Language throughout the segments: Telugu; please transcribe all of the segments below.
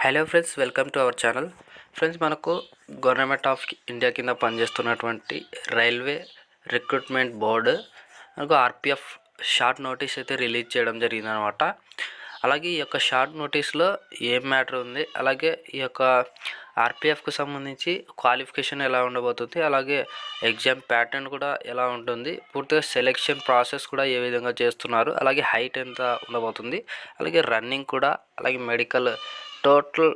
Hello friends, welcome to our channel. Friends, మనకు గవర్నమెంట్ ఆఫ్ ఇండియా కింద పనిచేస్తున్నటువంటి రైల్వే రిక్రూట్మెంట్ బోర్డు మనకు ఆర్పిఎఫ్ షార్ట్ నోటీస్ అయితే రిలీజ్ చేయడం జరిగిందనమాట. అలాగే ఈ యొక్క షార్ట్ నోటీస్లో ఏం మ్యాటర్ ఉంది, అలాగే ఈ యొక్క ఆర్పిఎఫ్కు సంబంధించి క్వాలిఫికేషన్ ఎలా ఉండబోతుంది, అలాగే ఎగ్జామ్ ప్యాటర్న్ కూడా ఎలా ఉంటుంది, పూర్తిగా సెలెక్షన్ ప్రాసెస్ కూడా ఏ విధంగా చేస్తున్నారు, అలాగే హైట్ ఎంత ఉండబోతుంది, అలాగే రన్నింగ్ కూడా, అలాగే మెడికల్ టోటల్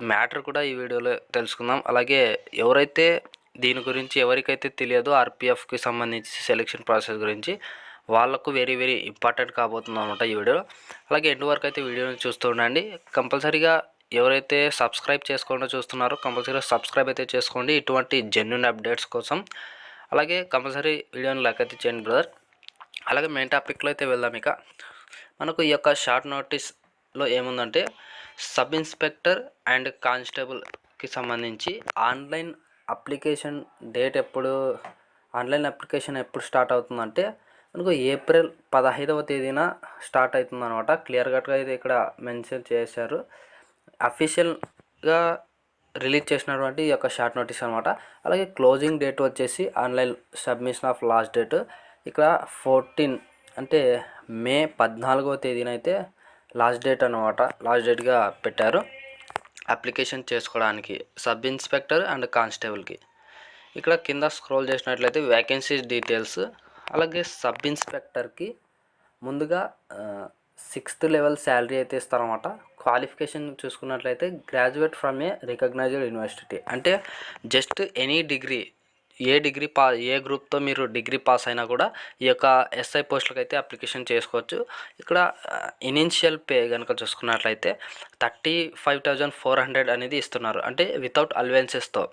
మ్యాటర్ కూడా ఈ వీడియోలో తెలుసుకుందాం. అలాగే ఎవరైతే దీని గురించి ఎవరికైతే తెలియదో ఆర్పిఎఫ్కి సంబంధించి సెలెక్షన్ ప్రాసెస్ గురించి వాళ్ళకు వెరీ ఇంపార్టెంట్ కాబోతుంది అనమాట ఈ వీడియో. అలాగే ఎండ్ వరకు అయితే వీడియోని చూస్తూ ఉండండి. కంపల్సరీగా ఎవరైతే సబ్స్క్రైబ్ చేసుకోకుండా చూస్తున్నారో కంపల్సరీగా సబ్స్క్రైబ్ అయితే చేసుకోండి ఇటువంటి జెన్యూన్ అప్డేట్స్ కోసం. అలాగే కంపల్సరీ వీడియోని లైక్ అయితే చేయండి బ్రదర్. అలాగే మెయిన్ టాపిక్లో అయితే వెళ్దాం. ఇక మనకు ఈ యొక్క షార్ట్ నోటీస్లో ఏముందంటే సబ్ ఇన్స్పెక్టర్ అండ్ కానిస్టేబుల్కి సంబంధించి ఆన్లైన్ అప్లికేషన్ ఎప్పుడు స్టార్ట్ అవుతుందంటే మనకు ఏప్రిల్ 15వ తేదీన స్టార్ట్ అవుతుంది అనమాట. క్లియర్ కట్గా అయితే ఇక్కడ మెన్షన్ చేశారు. అఫీషియల్గా రిలీజ్ చేసినటువంటి ఈ యొక్క షార్ట్ నోటీస్ అనమాట. అలాగే క్లోజింగ్ డేట్ వచ్చేసి online submission of last date ఇక్కడ 14 అంటే మే 14వ తేదీన అయితే లాస్ట్ డేట్ అనమాట. లాస్ట్ డేట్గా పెట్టారు అప్లికేషన్ చేసుకోవడానికి సబ్ ఇన్స్పెక్టర్ అండ్ కానిస్టేబుల్కి. ఇక్కడ కింద స్క్రోల్ చేసినట్లయితే వ్యాకెన్సీస్ డీటెయిల్స్. అలాగే సబ్ ఇన్స్పెక్టర్కి ముందుగా 6th లెవెల్ శాలరీ అయితే ఇస్తారన్నమాట. క్వాలిఫికేషన్ చూసుకున్నట్లయితే graduate from a recognised university, అంటే జస్ట్ ఎనీ డిగ్రీ, ఏ గ్రూప్తో మీరు డిగ్రీ పాస్ అయినా కూడా ఈ యొక్క ఎస్ఐ పోస్టులకు అయితే అప్లికేషన్ చేసుకోవచ్చు. ఇక్కడ ఇనిషియల్ పే కనుక చూసుకున్నట్లయితే 35,400 అనేది ఇస్తున్నారు, అంటే వితౌట్ అలవెన్సెస్తో.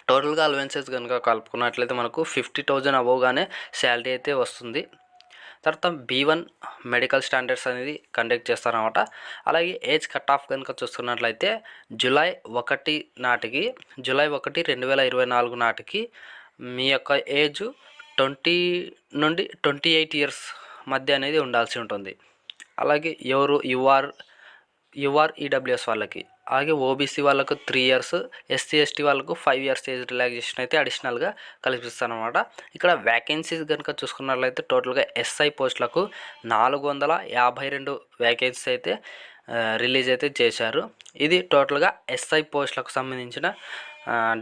టోటల్గా అలవెన్సెస్ కనుక కలుపుకున్నట్లయితే మనకు 50,000 అబోవ్గానే శాలరీ అయితే వస్తుంది. తర్వాత B1 మెడికల్ స్టాండర్డ్స్ అనేది కండక్ట్ చేస్తారన్నమాట. అలాగే ఏజ్ కట్ ఆఫ్ కనుక చూస్తున్నట్లయితే జూలై 1 2024 నాటికి మీ యొక్క ఏజ్ 20 నుండి 28 ఇయర్స్ మధ్య అనేది ఉండాల్సి ఉంటుంది. అలాగే యూఆర్ ఈడబ్ల్యూఎస్ వాళ్ళకి, అలాగే ఓబీసీ వాళ్ళకు 3 ఇయర్స్, ఎస్సీ ఎస్టీ వాళ్ళకు 5 ఇయర్స్ ఏజ్ రిలాక్సేషన్ అయితే అడిషనల్గా కల్పిస్తారనమాట. ఇక్కడ వ్యాకెన్సీస్ కనుక చూసుకున్నట్లయితే టోటల్గా ఎస్ఐ పోస్టులకు 452 వ్యాకెన్సీస్ అయితే రిలీజ్ అయితే చేశారు. ఇది టోటల్గా ఎస్ఐ పోస్టులకు సంబంధించిన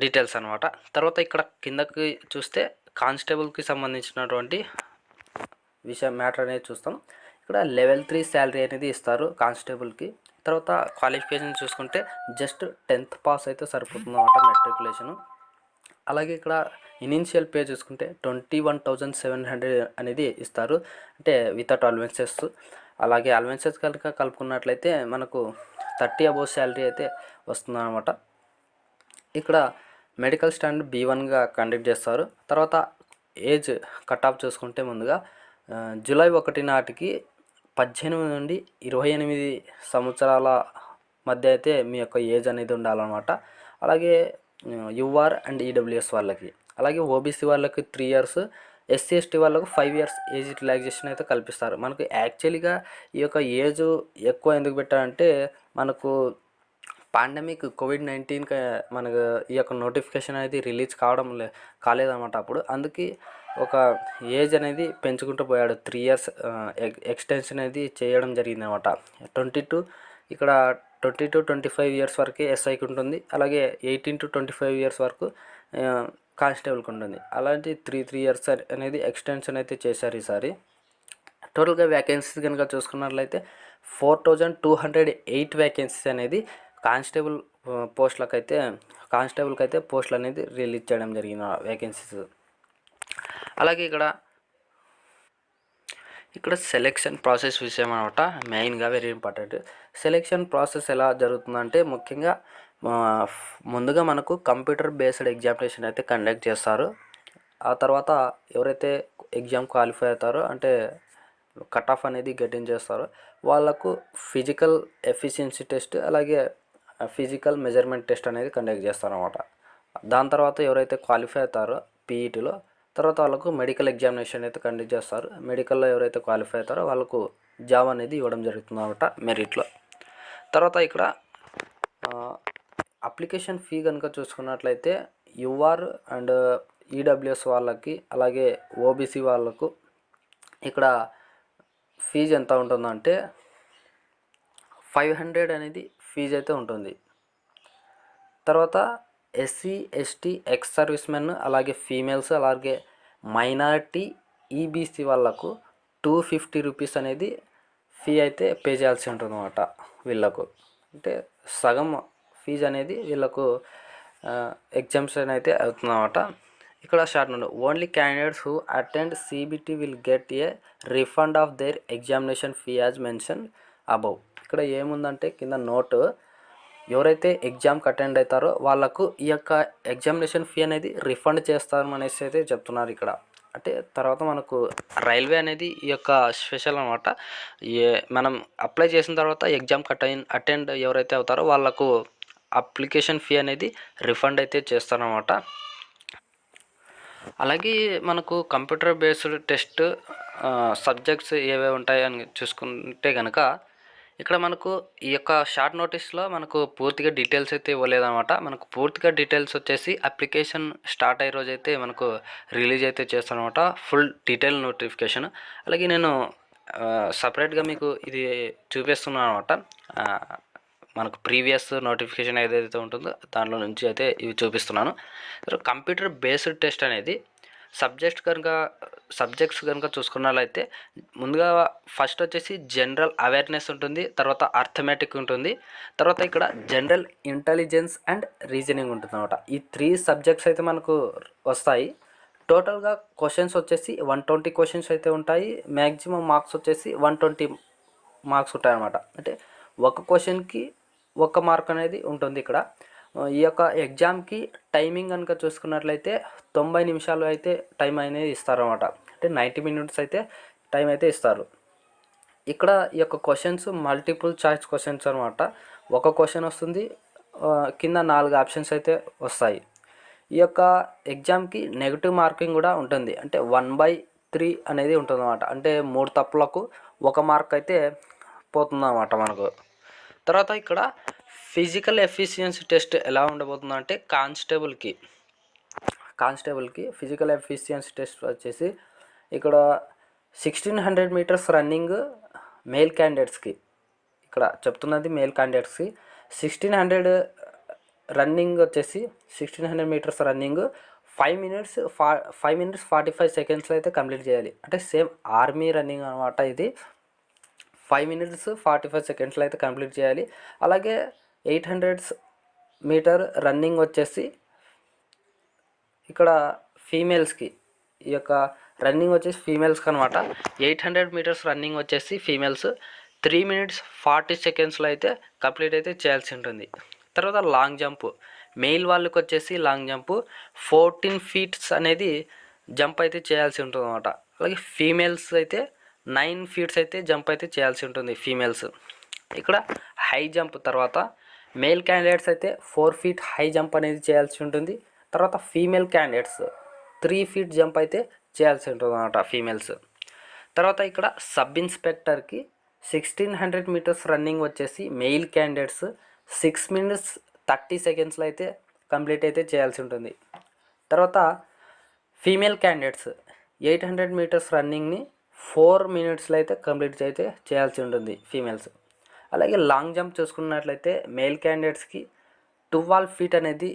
డీటెయిల్స్ అనమాట. తర్వాత ఇక్కడ కిందకి చూస్తే కానిస్టేబుల్కి సంబంధించినటువంటి మ్యాటర్ అనేది చూస్తాం. ఇక్కడ లెవెల్ 3 శాలరీ అనేది ఇస్తారు కానిస్టేబుల్కి. తర్వాత క్వాలిఫికేషన్ చూసుకుంటే జస్ట్ 10th పాస్ అయితే సరిపోతుంది అన్నమాట, మెట్రికులేషను. అలాగే ఇక్కడ ఇనిషియల్ పే చూసుకుంటే 21,700 అనేది ఇస్తారు, అంటే వితౌట్ అలవెన్సెస్. అలాగే అలవెన్సెస్ కనుక కలుపుకున్నట్లయితే మనకు 30 అబోవ్ శాలరీ అయితే వస్తుంది అనమాట. ఇక్కడ మెడికల్ స్టాండర్డ్ B1గా కండక్ట్ చేస్తారు. తర్వాత ఏజ్ కట్ ఆఫ్ చూసుకుంటే ముందుగా జూలై 1 నాటికి 18 నుండి 28 సంవత్సరాల మధ్య అయితే మీ యొక్క ఏజ్ అనేది ఉండాలన్నమాట. అలాగే యూఆర్ అండ్ ఈడబ్ల్యూఎస్ వాళ్ళకి, అలాగే ఓబీసీ వాళ్ళకి 3 ఇయర్స్, ఎస్సీ ఎస్టీ వాళ్ళకు 5 ఇయర్స్ ఏజ్ రిలాక్సేషన్ అయితే కల్పిస్తారు. మనకు యాక్చువల్గా ఈ యొక్క ఏజ్ ఎక్కువ ఎందుకు పెట్టారంటే మనకు పాండమిక్ కోవిడ్-19 మనకు ఈ యొక్క నోటిఫికేషన్ అనేది రిలీజ్ కాలేదన్నమాట అప్పుడు. అందుకే ఒక ఏజ్ అనేది పెంచుకుంటూ పోయాడు. 3 ఇయర్స్ ఎక్స్టెన్షన్ అనేది చేయడం జరిగింది అనమాట. 22-25 ఇయర్స్ వరకే ఎస్ఐకి ఉంటుంది. అలాగే 18-25 ఇయర్స్ వరకు కానిస్టేబుల్కి ఉంటుంది. అలాంటి 3 ఇయర్స్ అనేది ఎక్స్టెన్షన్ అయితే చేశారు ఈసారి. టోటల్గా వ్యాకెన్సీస్ కనుక చూసుకున్నట్లయితే 4,208 వ్యాకెన్సీస్ అనేది కానిస్టేబుల్కి అయితే పోస్టులు అనేది రిలీజ్ చేయడం జరిగిన వ్యాకెన్సీస్. అలాగే ఇక్కడ సెలెక్షన్ ప్రాసెస్ విషయం అనమాట, మెయిన్గా వెరీ ఇంపార్టెంట్. సెలెక్షన్ ప్రాసెస్ ఎలా జరుగుతుందంటే ముఖ్యంగా ముందుగా మనకు కంప్యూటర్ బేస్డ్ ఎగ్జామినేషన్ అయితే కండక్ట్ చేస్తారు. ఆ తర్వాత ఎవరైతే ఎగ్జామ్ క్వాలిఫై అవుతారో, అంటే కట్ ఆఫ్ అనేది గెటిన్ చేస్తారో వాళ్ళకు ఫిజికల్ ఎఫిషియన్సీ టెస్ట్, అలాగే ఫిజికల్ మెజర్మెంట్ టెస్ట్ అనేది కండక్ట్ చేస్తారన్నమాట. దాని తర్వాత ఎవరైతే క్వాలిఫై అవుతారో పీఈటీలో, తర్వాత వాళ్ళకు మెడికల్ ఎగ్జామినేషన్ అయితే కండక్ట్ చేస్తారు. మెడికల్లో ఎవరైతే క్వాలిఫై అవుతారో వాళ్ళకు జాబ్ అనేది ఇవ్వడం జరుగుతుంది అన్నమాట మెరిట్లో. తర్వాత ఇక్కడ అప్లికేషన్ ఫీ కనుక చూసుకున్నట్లయితే యూఆర్ అండ్ ఈడబ్ల్యూఎస్ వాళ్ళకి అలాగే ఓబీసీ వాళ్ళకు ఇక్కడ ఫీజు ఎంత ఉంటుందంటే 500 అనేది ఫీజు అయితే ఉంటుంది. తర్వాత SC ST ex service men అలాగే ఫీమేల్స్ అలాగే మైనారిటీ ఈబీసీ వాళ్ళకు 250 రూపీస్ అనేది ఫీ అయితే పే చేయాల్సి ఉంటుంది అన్నమాట. వీళ్ళకు అంటే సగం ఫీజు అనేది వీళ్ళకు ఎగ్జామ్షన్ అయితే అవుతుందన్నమాట. ఇక్కడ short note, only candidates who attend CBT will get a refund of their examination fee as mention above. ఇక్కడ ఏముందంటే కింద నోటు, ఎవరైతే ఎగ్జామ్కి అటెండ్ అవుతారో వాళ్ళకు ఈ యొక్క ఎగ్జామినేషన్ ఫీ అనేది రిఫండ్ చేస్తారు అనేసి అయితే చెప్తున్నారు ఇక్కడ. అంటే తర్వాత మనకు రైల్వే అనేది ఈ యొక్క స్పెషల్ అనమాట. మనం అప్లై చేసిన తర్వాత ఎగ్జామ్కి అటెండ్ ఎవరైతే అవుతారో వాళ్ళకు అప్లికేషన్ ఫీ అనేది రిఫండ్ అయితే చేస్తారనమాట. అలాగే మనకు కంప్యూటర్ బేస్డ్ టెస్ట్ సబ్జెక్ట్స్ ఏవేవి ఉంటాయని చూసుకుంటే కనుక ఇక్కడ మనకు ఈ యొక్క షార్ట్ నోటీస్లో మనకు పూర్తిగా డీటెయిల్స్ అయితే ఇవ్వలేదన్నమాట. మనకు పూర్తిగా డీటెయిల్స్ వచ్చేసి అప్లికేషన్ స్టార్ట్ అయ్యే రోజు అయితే మనకు రిలీజ్ అయితే చేస్తానమాట, ఫుల్ డీటెయిల్ నోటిఫికేషన్. అలాగే నేను సపరేట్గా మీకు ఇది చూపిస్తున్నాను అనమాట. మనకు ప్రీవియస్ నోటిఫికేషన్ ఏదైతే ఉంటుందో దాంట్లో నుంచి అయితే ఇవి చూపిస్తున్నాను. కంప్యూటర్ బేస్డ్ టెస్ట్ అనేది సబ్జెక్ట్స్ కనుక చూసుకున్నట్లయితే ముందుగా ఫస్ట్ వచ్చేసి జనరల్ అవేర్నెస్ ఉంటుంది, తర్వాత అర్థమెటిక్ ఉంటుంది, తర్వాత ఇక్కడ జనరల్ ఇంటెలిజెన్స్ అండ్ రీజనింగ్ ఉంటుంది అనమాట. ఈ 3 సబ్జెక్ట్స్ అయితే మనకు వస్తాయి. టోటల్గా క్వశ్చన్స్ వచ్చేసి 120 క్వశ్చన్స్ అయితే ఉంటాయి. మ్యాక్సిమం మార్క్స్ వచ్చేసి 120 మార్క్స్ ఉంటాయి అన్నమాట. అంటే ఒక క్వశ్చన్కి 1 మార్క్ అనేది ఉంటుంది ఇక్కడ. ఈ యొక్క ఎగ్జామ్కి టైమింగ్ కనుక చూసుకున్నట్లయితే 90 నిమిషాలు అయితే టైం అనేది ఇస్తారన్నమాట. అంటే 90 మినిట్స్ అయితే టైం అయితే ఇస్తారు. ఇక్కడ ఈ యొక్క క్వశ్చన్స్ మల్టిపుల్ చాయిస్ క్వశ్చన్స్ అనమాట. ఒక క్వశ్చన్ వస్తుంది, కింద 4 ఆప్షన్స్ అయితే వస్తాయి. ఈ యొక్క ఎగ్జామ్కి నెగిటివ్ మార్కింగ్ కూడా ఉంటుంది. అంటే 1/3 అనేది ఉంటుంది అన్నమాట. అంటే 3 తప్పులకు 1 మార్క్ అయితే పోతుందన్నమాట మనకు. తర్వాత ఇక్కడ ఫిజికల్ ఎఫిషియన్సీ టెస్ట్ ఎలా ఉండబోతుందో అంటే కానిస్టేబుల్కి ఫిజికల్ ఎఫిషియన్సీ టెస్ట్ వచ్చేసి ఇక్కడ 1600 మీటర్స్ రన్నింగ్ మేల్ క్యాండిడేట్స్కి, ఇక్కడ చెప్తున్నది మేల్ క్యాండిడేట్స్కి 1600 రన్నింగ్ వచ్చేసి 1600 మీటర్స్ రన్నింగ్ 5 మినిట్స్ 45 సెకండ్స్లో అయితే కంప్లీట్ చేయాలి. అంటే సేమ్ ఆర్మీ రన్నింగ్ అనమాట ఇది. 5 మినిట్స్ 45 సెకండ్స్లో అయితే కంప్లీట్ చేయాలి. అలాగే 800 మీటర్ రన్నింగ్ వచ్చేసి ఇక్కడ ఫీమేల్స్కి, ఈ యొక్క రన్నింగ్ వచ్చేసి ఫీమేల్స్కి అనమాట. 800 మీటర్స్ రన్నింగ్ వచ్చేసి ఫీమేల్స్ 3 మినిట్స్ 40 సెకండ్స్లో అయితే కంప్లీట్ అయితే చేయాల్సి ఉంటుంది. తర్వాత లాంగ్ జంప్ మెయిల్ వాళ్ళకి వచ్చేసి లాంగ్ జంప్ 14 ఫీట్స్ అనేది జంప్ అయితే చేయాల్సి ఉంటుంది అనమాట. అలాగే ఫీమేల్స్ అయితే 9 ఫీట్స్ అయితే జంప్ అయితే చేయాల్సి ఉంటుంది ఫీమేల్స్. ఇక్కడ హై జంప్ తర్వాత మేల్ క్యాండిడేట్స్ అయితే 4 ఫీట్ హై జంప్ అనేది చేయాల్సి ఉంటుంది. తర్వాత ఫీమేల్ క్యాండిడేట్స్ 3 ఫీట్ జంప్ అయితే చేయాల్సి ఉంటుంది అన్నమాట ఫీమేల్స్. తర్వాత ఇక్కడ సబ్ ఇన్స్పెక్టర్కి 1600 మీటర్స్ రన్నింగ్ వచ్చేసి మెయిల్ క్యాండిడేట్స్ 6 మినిట్స్ 30 సెకండ్స్లో అయితే కంప్లీట్ అయితే చేయాల్సి ఉంటుంది. తర్వాత ఫీమేల్ క్యాండిడేట్స్ 800 మీటర్స్ రన్నింగ్ని 4 మినిట్స్లో అయితే కంప్లీట్ అయితే చేయాల్సి ఉంటుంది ఫీమేల్స్. అలాగే లాంగ్ జంప్ చూసుకున్నట్లయితే మేల్ క్యాండిడేట్స్కి 12 ఫీట్ అనేది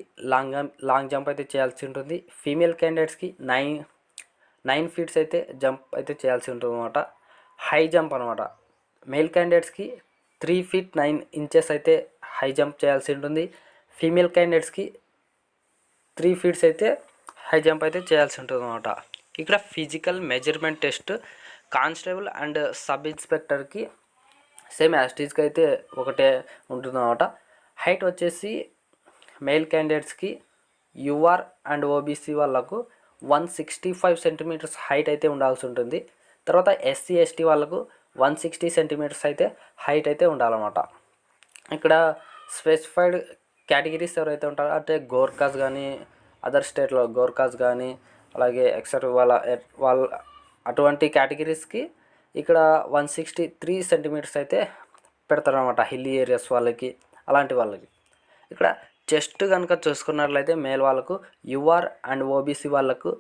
లాంగ్ జంప్ అయితే చేయాల్సి ఉంటుంది. ఫీమేల్ క్యాండిడేట్స్కి 9 ఫీట్స్ అయితే జంప్ అయితే చేయాల్సి ఉంటుంది అనమాట. హై జంప్ అనమాట. మేల్ క్యాండిడేట్స్కి 3 ఫీట్ 9 ఇంచెస్ అయితే హై జంప్ చేయాల్సి ఉంటుంది. ఫీమేల్ క్యాండిడేట్స్కి 3 ఫీట్స్ అయితే హై జంప్ అయితే చేయాల్సి ఉంటుంది అనమాట. ఇక్కడ physical measurement test constable and sub ఇన్స్పెక్టర్కి సేమ్ యాస్టీజ్కి అయితే ఒకటే ఉంటుందన్నమాట. హైట్ వచ్చేసి మేల్ క్యాండిడేట్స్కి యూఆర్ అండ్ ఓబీసీ వాళ్ళకు 165 సెంటీమీటర్స్ హైట్ అయితే ఉండాల్సి ఉంటుంది. తర్వాత ఎస్సీ ఎస్టీ వాళ్ళకు 160 సెంటీమీటర్స్ అయితే హైట్ అయితే ఉండాలన్నమాట. ఇక్కడ స్పెసిఫైడ్ కేటగిరీస్ ఎవరైతే ఉంటారో అంటే గోర్ఖాస్ కానీ అదర్ స్టేట్లో గోర్ఖాస్ కానీ అలాగే ఎక్సెట్రా వాళ్ళ అటువంటి కేటగిరీస్కి ఇక్కడ 163 సెంటీమీటర్స్ అయితే పెడతారనమాట. హిల్లీ ఏరియాస్ వాళ్ళకి అలాంటి వాళ్ళకి. ఇక్కడ చెస్ట్ కనుక చూసుకున్నట్లయితే మేల్ వాళ్ళకు యుఆర్ అండ్ ఓబీసీ వాళ్ళకు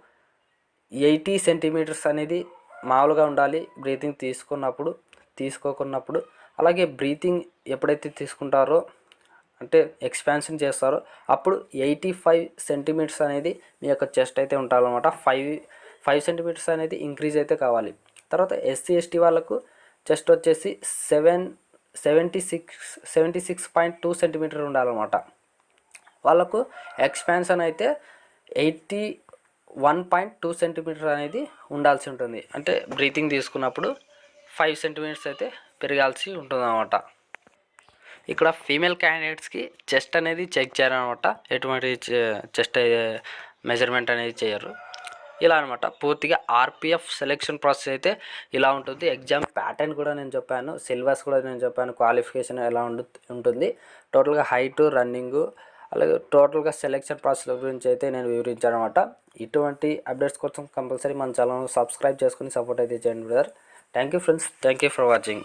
80 సెంటీమీటర్స్ అనేది మామూలుగా ఉండాలి బ్రీతింగ్ తీసుకోకున్నప్పుడు. అలాగే బ్రీతింగ్ ఎప్పుడైతే తీసుకుంటారో అంటే ఎక్స్పాన్షన్ చేస్తారో అప్పుడు 85 సెంటీమీటర్స్ అనేది మీ యొక్క చెస్ట్ అయితే ఉండాలన్నమాట. 5 సెంటీమీటర్స్ అనేది ఇంక్రీజ్ అయితే కావాలి. తర్వాత ఎస్సీ ఎస్టీ వాళ్ళకు చెస్ట్ వచ్చేసి 76.2 సెంటీమీటర్ ఉండాలన్నమాట. వాళ్ళకు ఎక్స్పాన్షన్ అయితే 81.2 సెంటీమీటర్ అనేది ఉండాల్సి ఉంటుంది. అంటే బ్రీతింగ్ తీసుకున్నప్పుడు 5 సెంటీమీటర్స్ అయితే పెరగాల్సి ఉంటుంది అన్నమాట. ఇక్కడ ఫీమేల్ క్యాండిడేట్స్కి చెస్ట్ అనేది చెక్ చేయాలన్నమాట. ఎటువంటి చెస్ట్ మెజర్మెంట్ అనేది చేయరు. ఇలా అనమాట పూర్తిగా ఆర్పిఎఫ్ సెలెక్షన్ ప్రాసెస్ అయితే ఇలా ఉంటుంది. ఎగ్జామ్ ప్యాటర్న్ కూడా నేను చెప్పాను, సిలబస్ కూడా నేను చెప్పాను, క్వాలిఫికేషన్ ఎలా ఉంటుంది, టోటల్గా హైటు, రన్నింగు, అలాగే టోటల్గా సెలెక్షన్ ప్రాసెస్ గురించి అయితే నేను వివరించాను అనమాట. ఇటువంటి అప్డేట్స్ కోసం కంపల్సరీ మన ఛానల్ సబ్స్క్రైబ్ చేసుకుని సపోర్ట్ అయితే చేయండి brother. Thank you friends, thank you for watching.